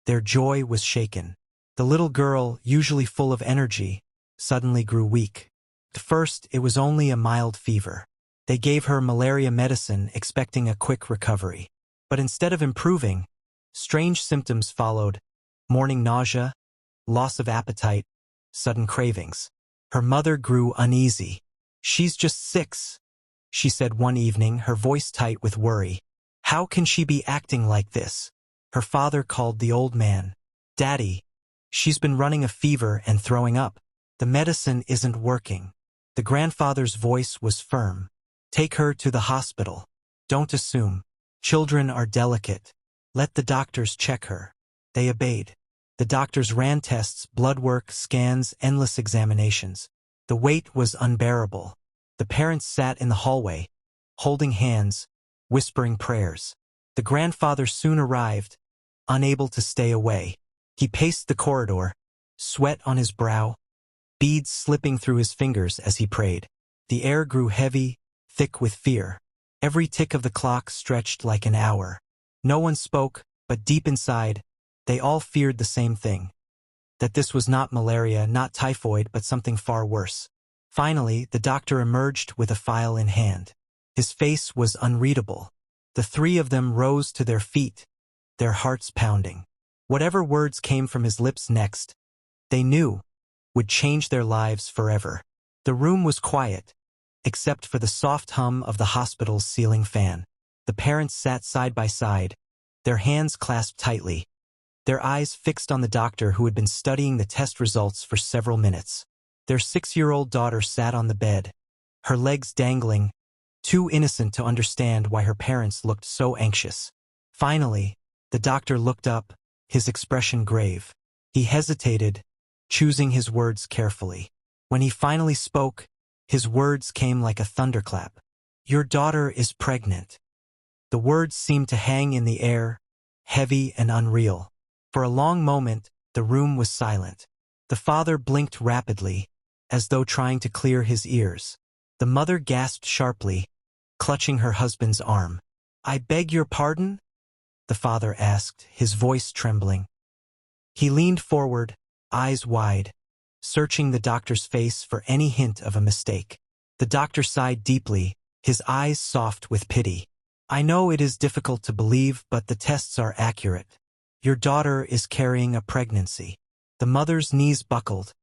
their joy was shaken. The little girl, usually full of energy, suddenly grew weak. At first, it was only a mild fever. They gave her malaria medicine, expecting a quick recovery. But instead of improving, strange symptoms followed: morning nausea, loss of appetite, sudden cravings. Her mother grew uneasy. "She's just 6. she said one evening, her voice tight with worry. How can she be acting like this? Her father called the old man. Daddy, she's been running a fever and throwing up. The medicine isn't working. The grandfather's voice was firm. Take her to the hospital. Don't assume. Children are delicate. Let the doctors check her. They obeyed. The doctors ran tests, blood work, scans, endless examinations. The wait was unbearable. The parents sat in the hallway, holding hands, whispering prayers. The grandfather soon arrived, unable to stay away. He paced the corridor, sweat on his brow, beads slipping through his fingers as he prayed. The air grew heavy, thick with fear. Every tick of the clock stretched like an hour. No one spoke, but deep inside, they all feared the same thing. That this was not malaria, not typhoid, but something far worse. Finally, the doctor emerged with a file in hand. His face was unreadable. The three of them rose to their feet, their hearts pounding. Whatever words came from his lips next, they knew, would change their lives forever. The room was quiet, except for the soft hum of the hospital's ceiling fan. The parents sat side by side, their hands clasped tightly, their eyes fixed on the doctor who had been studying the test results for several minutes. Their 6-year-old daughter sat on the bed, her legs dangling, too innocent to understand why her parents looked so anxious. Finally, the doctor looked up, his expression grave. He hesitated, choosing his words carefully. When he finally spoke, his words came like a thunderclap. Your daughter is pregnant. The words seemed to hang in the air, heavy and unreal. For a long moment, the room was silent. The father blinked rapidly, as though trying to clear his ears. The mother gasped sharply, clutching her husband's arm. I beg your pardon? The father asked, his voice trembling. He leaned forward, eyes wide, searching the doctor's face for any hint of a mistake. The doctor sighed deeply, his eyes soft with pity. I know it is difficult to believe, but the tests are accurate. Your daughter is carrying a pregnancy. The mother's knees buckled,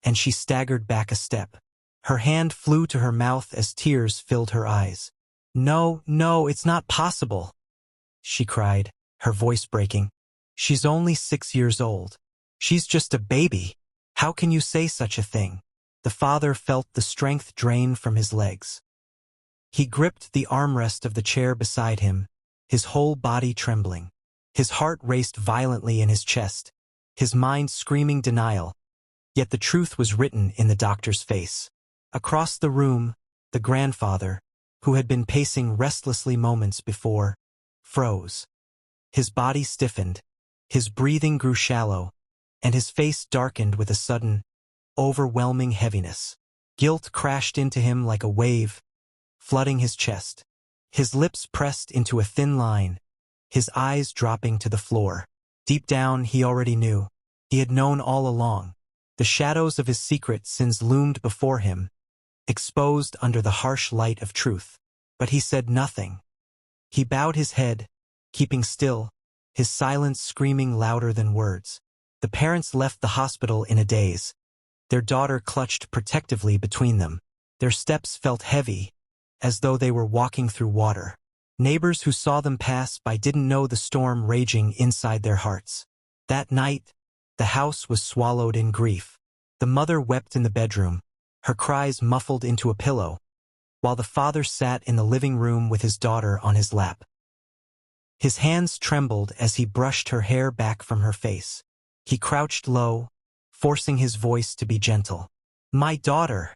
and she staggered back a step. Her hand flew to her mouth as tears filled her eyes. No, it's not possible, she cried, her voice breaking. She's only 6 years old. She's just a baby. How can you say such a thing? The father felt the strength drain from his legs. He gripped the armrest of the chair beside him, his whole body trembling. His heart raced violently in his chest, his mind screaming denial. Yet the truth was written in the doctor's face. Across the room, the grandfather, who had been pacing restlessly moments before, froze. His body stiffened, his breathing grew shallow, and his face darkened with a sudden, overwhelming heaviness. Guilt crashed into him like a wave, flooding his chest. His lips pressed into a thin line, his eyes dropping to the floor. Deep down, he already knew. He had known all along. The shadows of his secret sins loomed before him, exposed under the harsh light of truth. But he said nothing. He bowed his head, keeping still, his silence screaming louder than words. The parents left the hospital in a daze. Their daughter clutched protectively between them. Their steps felt heavy, as though they were walking through water. Neighbors who saw them pass by didn't know the storm raging inside their hearts. That night, the house was swallowed in grief. The mother wept in the bedroom, her cries muffled into a pillow, while the father sat in the living room with his daughter on his lap. His hands trembled as he brushed her hair back from her face. He crouched low, forcing his voice to be gentle. My daughter,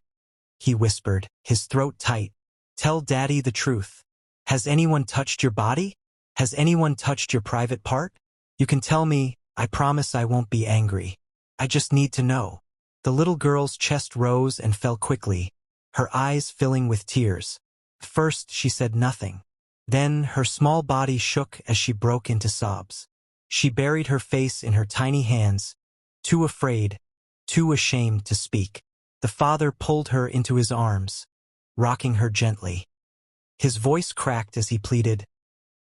he whispered, his throat tight. Tell Daddy the truth. Has anyone touched your body? Has anyone touched your private part? You can tell me, I promise I won't be angry. I just need to know. The little girl's chest rose and fell quickly, her eyes filling with tears. First, she said nothing. Then, her small body shook as she broke into sobs. She buried her face in her tiny hands, too afraid, too ashamed to speak. The father pulled her into his arms, rocking her gently. His voice cracked as he pleaded,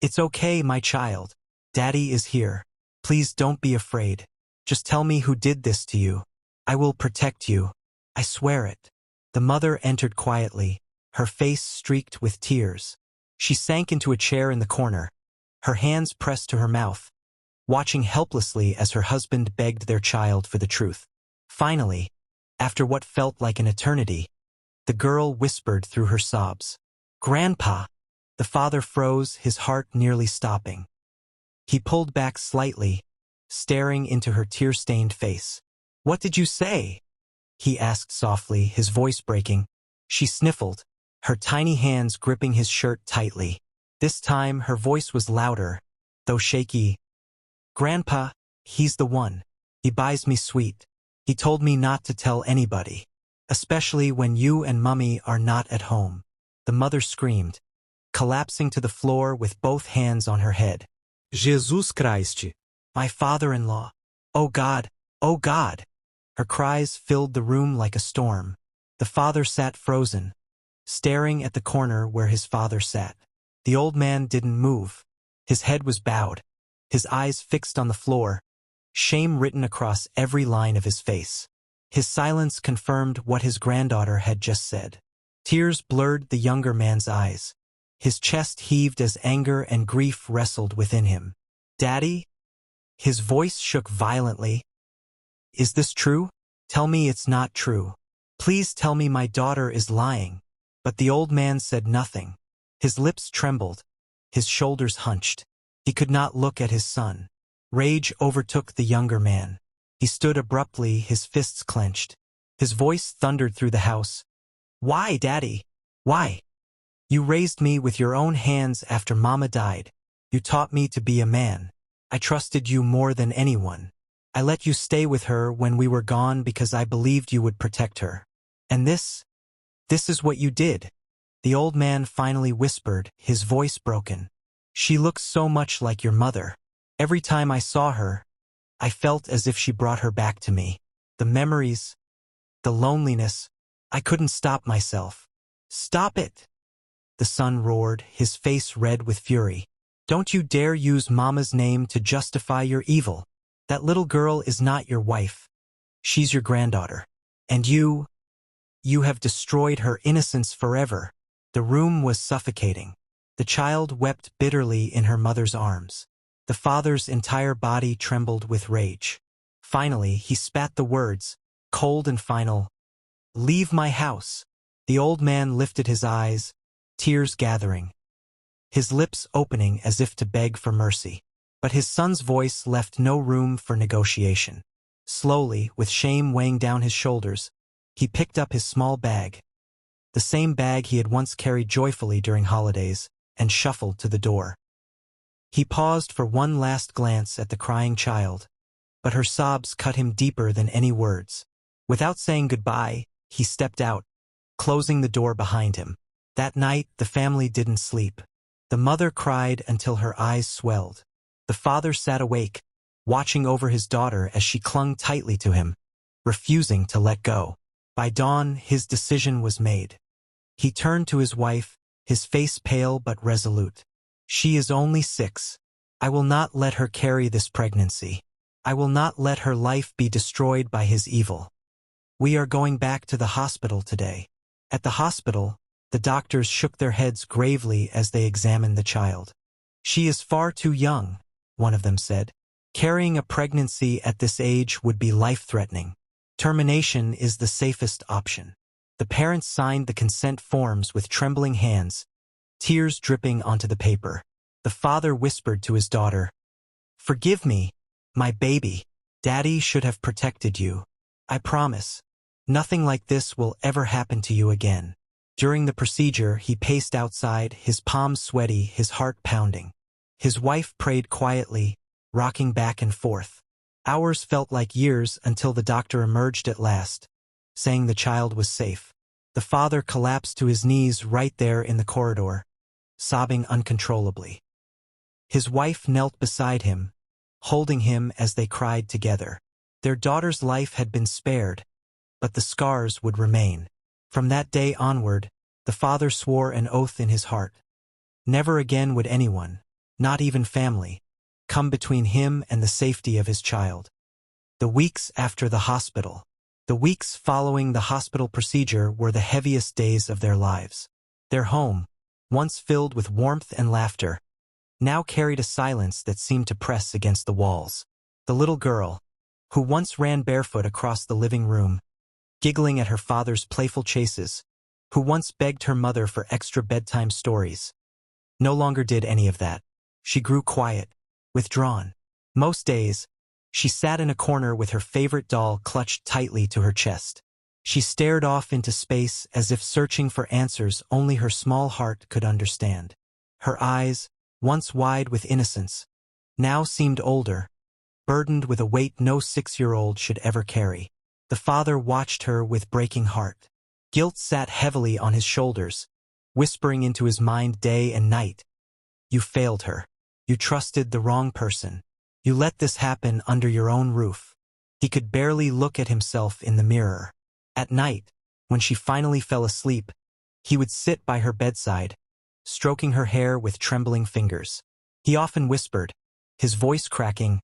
It's okay, my child. Daddy is here. Please don't be afraid. Just tell me who did this to you. I will protect you. I swear it. The mother entered quietly, her face streaked with tears. She sank into a chair in the corner, her hands pressed to her mouth, watching helplessly as her husband begged their child for the truth. Finally, after what felt like an eternity, the girl whispered through her sobs, "Grandpa!" The father froze, his heart nearly stopping. He pulled back slightly, staring into her tear-stained face. "What did you say?" he asked softly, his voice breaking. She sniffled, her tiny hands gripping his shirt tightly. This time her voice was louder, though shaky. "Grandpa, he's the one. He buys me sweet. He told me not to tell anybody, especially when you and Mummy are not at home." The mother screamed, collapsing to the floor with both hands on her head. "Jesus Christ! My father-in-law! Oh God! Oh God!" Her cries filled the room like a storm. The father sat frozen, staring at the corner where his father sat. The old man didn't move. His head was bowed, his eyes fixed on the floor, shame written across every line of his face. His silence confirmed what his granddaughter had just said. Tears blurred the younger man's eyes. His chest heaved as anger and grief wrestled within him. "Daddy?" His voice shook violently. "Is this true? Tell me it's not true. Please tell me my daughter is lying." But the old man said nothing. His lips trembled, his shoulders hunched. He could not look at his son. Rage overtook the younger man. He stood abruptly, his fists clenched. His voice thundered through the house. "Why, Daddy? Why? You raised me with your own hands after Mama died. You taught me to be a man. I trusted you more than anyone. I let you stay with her when we were gone because I believed you would protect her. And this is what you did." The old man finally whispered, his voice broken. "She looks so much like your mother. Every time I saw her, I felt as if she brought her back to me. The memories, the loneliness, I couldn't stop myself." "Stop it!" the son roared, his face red with fury. "Don't you dare use Mama's name to justify your evil. That little girl is not your wife. She's your granddaughter. And you have destroyed her innocence forever." The room was suffocating. The child wept bitterly in her mother's arms. The father's entire body trembled with rage. Finally, he spat the words, cold and final, "Leave my house." The old man lifted his eyes, tears gathering, his lips opening as if to beg for mercy. But his son's voice left no room for negotiation. Slowly, with shame weighing down his shoulders, he picked up his small bag, the same bag he had once carried joyfully during holidays, and shuffled to the door. He paused for one last glance at the crying child, but her sobs cut him deeper than any words. Without saying goodbye, he stepped out, closing the door behind him. That night, the family didn't sleep. The mother cried until her eyes swelled. The father sat awake, watching over his daughter as she clung tightly to him, refusing to let go. By dawn, his decision was made. He turned to his wife, his face pale but resolute. "She is only 6. I will not let her carry this pregnancy. I will not let her life be destroyed by his evil. We are going back to the hospital today." At the hospital, the doctors shook their heads gravely as they examined the child. "She is far too young," one of them said. "Carrying a pregnancy at this age would be life-threatening. Termination is the safest option." The parents signed the consent forms with trembling hands, tears dripping onto the paper. The father whispered to his daughter, "Forgive me, my baby. Daddy should have protected you. I promise, nothing like this will ever happen to you again." During the procedure, he paced outside, his palms sweaty, his heart pounding. His wife prayed quietly, rocking back and forth. Hours felt like years until the doctor emerged at last, saying the child was safe. The father collapsed to his knees right there in the corridor, sobbing uncontrollably. His wife knelt beside him, holding him as they cried together. Their daughter's life had been spared, but the scars would remain. From that day onward, the father swore an oath in his heart. Never again would anyone, not even family, come between him and the safety of his child. The weeks after the hospital. The weeks following the hospital procedure were the heaviest days of their lives. Their home, once filled with warmth and laughter, now carried a silence that seemed to press against the walls. The little girl, who once ran barefoot across the living room, giggling at her father's playful chases, who once begged her mother for extra bedtime stories, no longer did any of that. She grew quiet, withdrawn. Most days, she sat in a corner with her favorite doll clutched tightly to her chest. She stared off into space as if searching for answers only her small heart could understand. Her eyes, once wide with innocence, now seemed older, burdened with a weight no 6-year-old should ever carry. The father watched her with breaking heart. Guilt sat heavily on his shoulders, whispering into his mind day and night. You failed her. You trusted the wrong person. You let this happen under your own roof. He could barely look at himself in the mirror. At night, when she finally fell asleep, he would sit by her bedside, stroking her hair with trembling fingers. He often whispered, his voice cracking,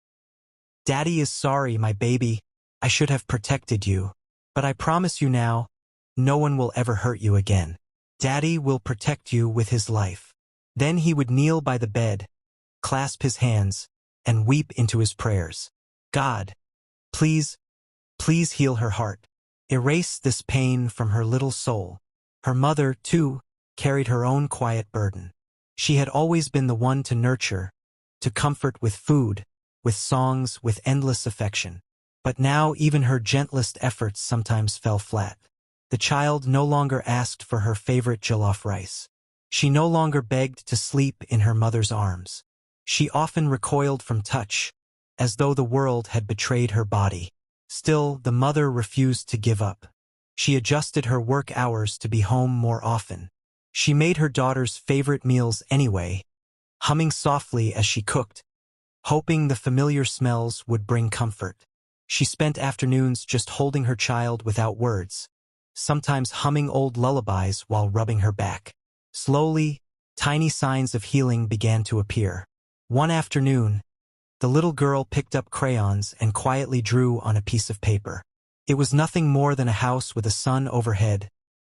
"Daddy is sorry, my baby. I should have protected you. But I promise you now, no one will ever hurt you again. Daddy will protect you with his life." Then he would kneel by the bed, clasp his hands, and weep into his prayers. God, please, please heal her heart. Erase this pain from her little soul. Her mother, too, carried her own quiet burden. She had always been the one to nurture, to comfort with food, with songs, with endless affection. But now even her gentlest efforts sometimes fell flat. The child no longer asked for her favorite jollof rice. She no longer begged to sleep in her mother's arms. She often recoiled from touch, as though the world had betrayed her body. Still, the mother refused to give up. She adjusted her work hours to be home more often. She made her daughter's favorite meals anyway, humming softly as she cooked, hoping the familiar smells would bring comfort. She spent afternoons just holding her child without words, sometimes humming old lullabies while rubbing her back. Slowly, tiny signs of healing began to appear. One afternoon, the little girl picked up crayons and quietly drew on a piece of paper. It was nothing more than a house with a sun overhead,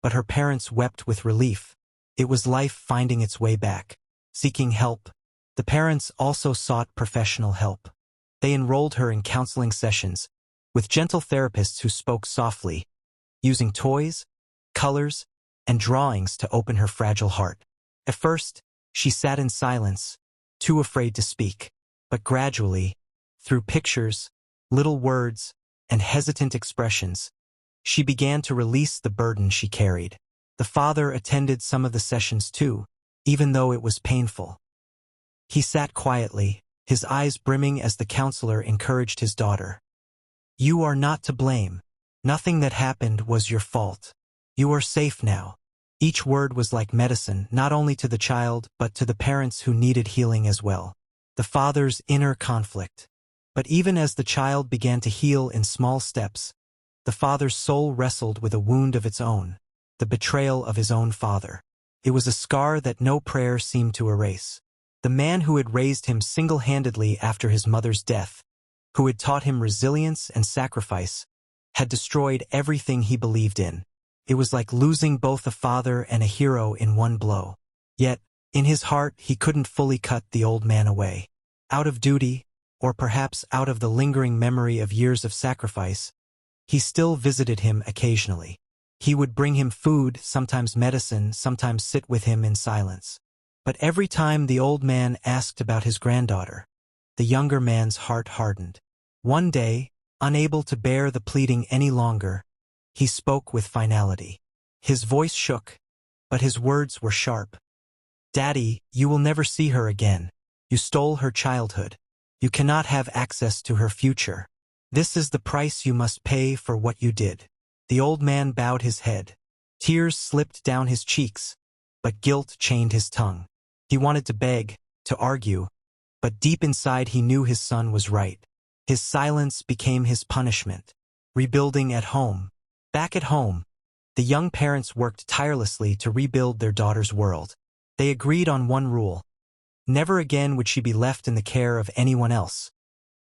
but her parents wept with relief. It was life finding its way back. Seeking help, the parents also sought professional help. They enrolled her in counseling sessions, with gentle therapists who spoke softly, using toys, colors, and drawings to open her fragile heart. At first, she sat in silence, too afraid to speak. But gradually, through pictures, little words, and hesitant expressions, she began to release the burden she carried. The father attended some of the sessions too, even though it was painful. He sat quietly, his eyes brimming as the counselor encouraged his daughter. "You are not to blame. Nothing that happened was your fault. You are safe now." Each word was like medicine, not only to the child, but to the parents who needed healing as well. The father's inner conflict. But even as the child began to heal in small steps, the father's soul wrestled with a wound of its own, the betrayal of his own father. It was a scar that no prayer seemed to erase. The man who had raised him single-handedly after his mother's death, who had taught him resilience and sacrifice, had destroyed everything he believed in. It was like losing both a father and a hero in one blow. Yet, in his heart, he couldn't fully cut the old man away. Out of duty, or perhaps out of the lingering memory of years of sacrifice, he still visited him occasionally. He would bring him food, sometimes medicine, sometimes sit with him in silence. But every time the old man asked about his granddaughter, the younger man's heart hardened. One day, unable to bear the pleading any longer, he spoke with finality. His voice shook, but his words were sharp. "Daddy, you will never see her again. You stole her childhood. You cannot have access to her future. This is the price you must pay for what you did." The old man bowed his head. Tears slipped down his cheeks, but guilt chained his tongue. He wanted to beg, to argue, but deep inside he knew his son was right. His silence became his punishment. Rebuilding at home. Back at home, the young parents worked tirelessly to rebuild their daughter's world. They agreed on one rule. Never again would she be left in the care of anyone else.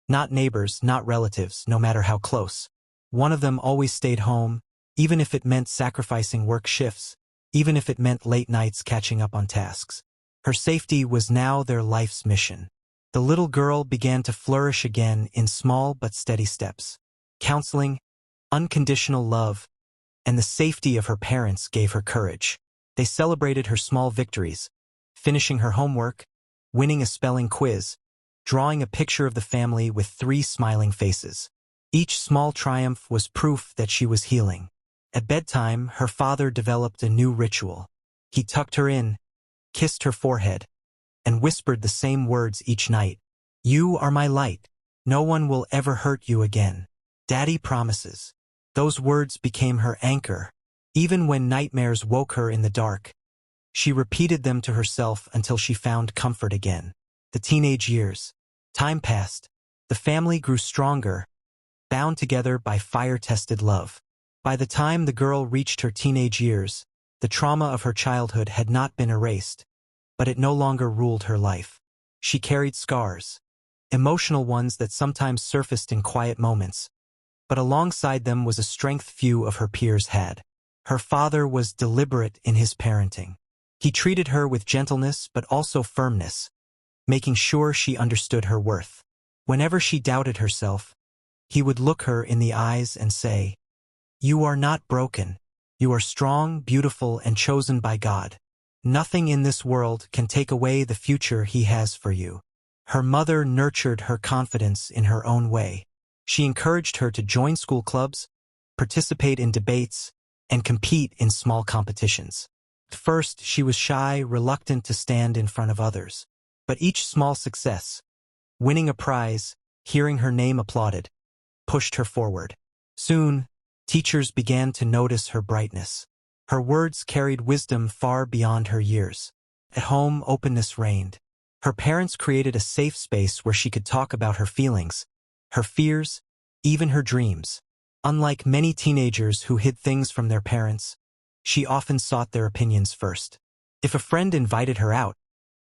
Not neighbors, not relatives, no matter how close. One of them always stayed home, even if it meant sacrificing work shifts. even if it meant late nights catching up on tasks. Her safety was now their life's mission. The little girl began to flourish again in small but steady steps. Counseling, unconditional love, and the safety of her parents gave her courage. They celebrated her small victories, finishing her homework, winning a spelling quiz, drawing a picture of the family with 3 smiling faces. Each small triumph was proof that she was healing. At bedtime, her father developed a new ritual. He tucked her in, kissed her forehead, and whispered the same words each night. "You are my light. No one will ever hurt you again. Daddy promises." Those words became her anchor. Even when nightmares woke her in the dark, she repeated them to herself until she found comfort again. The teenage years. Time passed. The family grew stronger, bound together by fire-tested love. By the time the girl reached her teenage years, the trauma of her childhood had not been erased, but it no longer ruled her life. She carried scars, emotional ones that sometimes surfaced in quiet moments, but alongside them was a strength few of her peers had. Her father was deliberate in his parenting. He treated her with gentleness but also firmness, making sure she understood her worth. Whenever she doubted herself, he would look her in the eyes and say, "You are not broken. You are strong, beautiful, and chosen by God. Nothing in this world can take away the future He has for you." Her mother nurtured her confidence in her own way. She encouraged her to join school clubs, participate in debates, and compete in small competitions. At first, she was shy, reluctant to stand in front of others. But each small success, winning a prize, hearing her name applauded, pushed her forward. Soon, teachers began to notice her brightness. Her words carried wisdom far beyond her years. At home, openness reigned. Her parents created a safe space where she could talk about her feelings, her fears, even her dreams. Unlike many teenagers who hid things from their parents, she often sought their opinions first. If a friend invited her out,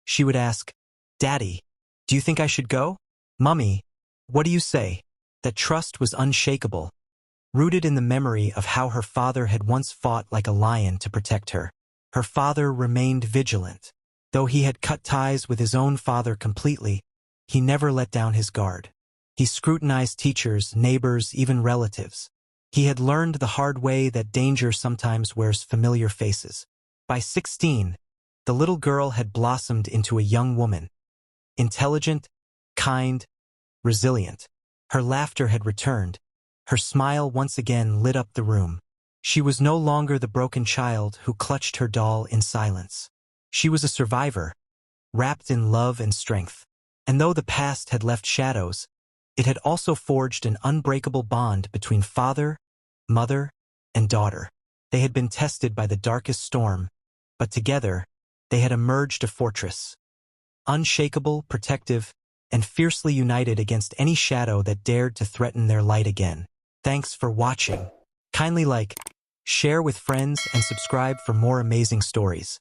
she would ask, "Daddy, do you think I should go? Mummy, what do you say?" That trust was unshakable, rooted in the memory of how her father had once fought like a lion to protect her. Her father remained vigilant. Though he had cut ties with his own father completely, he never let down his guard. He scrutinized teachers, neighbors, even relatives. He had learned the hard way that danger sometimes wears familiar faces. By 16, the little girl had blossomed into a young woman. Intelligent, kind, resilient. Her laughter had returned. Her smile once again lit up the room. She was no longer the broken child who clutched her doll in silence. She was a survivor, wrapped in love and strength. And though the past had left shadows, it had also forged an unbreakable bond between father, mother, and daughter. They had been tested by the darkest storm, but together, they had emerged a fortress. Unshakable, protective, and fiercely united against any shadow that dared to threaten their light again. Thanks for watching. Kindly like, share with friends, and subscribe for more amazing stories.